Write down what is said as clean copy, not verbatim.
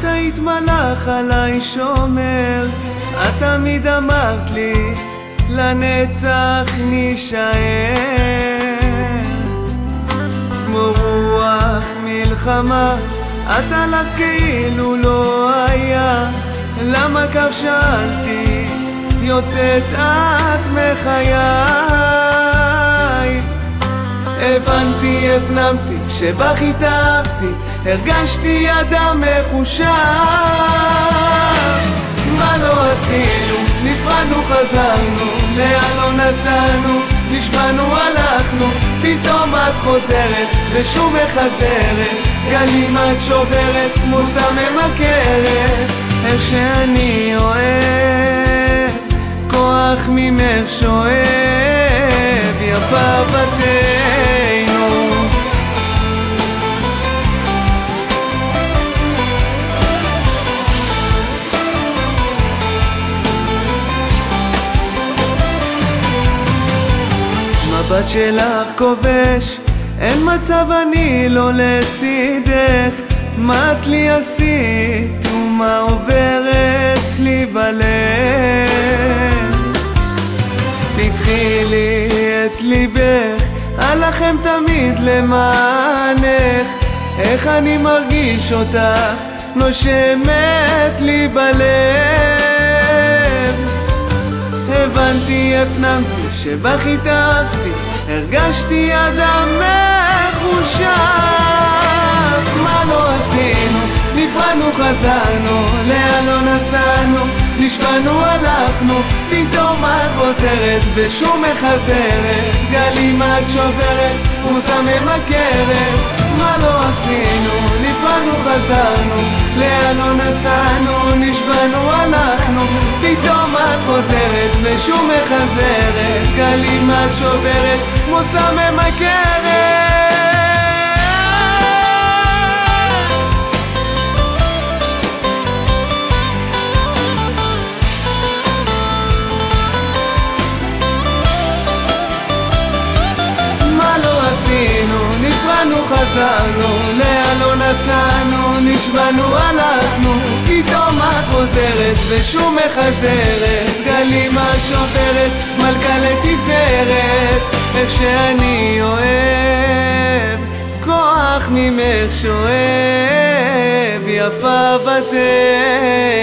את היית מלאך עליי שומר, את תמיד אמרת לי לנצח נשאר. כמו רוח מלחמה את הלכת כאילו לא היה, למה כך שאלתי, יוצאת את מחיי. הבנתי, הפנמתי, שבך התאהבתי, הרגשתי אדם מחושב. מה לא עשינו, נפרדנו חזרנו, לאן לא נסענו, נשבענו הלכנו, פתאום את חוזרת ושוב מחזרת, גלים את שוברת כמו סם ממכרת. איך שאני אוהב, כוח ממך שואב, יפה בתינו. מבט שלך כובש, אין מצב אני לא לצידך, מה את לי עשית ומה עובר אצלי בלב. פתחי לי את ליבך, הלחם תמיד למענך, איך אני מרגיש אותך נושמת לי בלב. הבנתי, הפנמתי, שבך התאהבתי, הרגשתי אדם מחושב. מה לא עשינו, נפרדנו חזרנו, לאן לא נסענו, נשבענו הלכנו, פתאום את חוזרת ושוב מחזרת, גלים את שוברת וסם ממכרת. מה לא עשינו, נפרדנו חזרנו, לאן לא נסענו, נשבענו הלכנו, פתאום את חוזרת ושוב מחזרת, גלים את שוברת וסם ממכרת. נפרדנו חזרנו, לאן לא נסענו, נשבענו הלכנו, פתאום את חוזרת ושוב מחזרת, גלים את שוברת, מלכה לתפארת. איך שאני אוהב, כוח ממך שואב, יפה בתינו.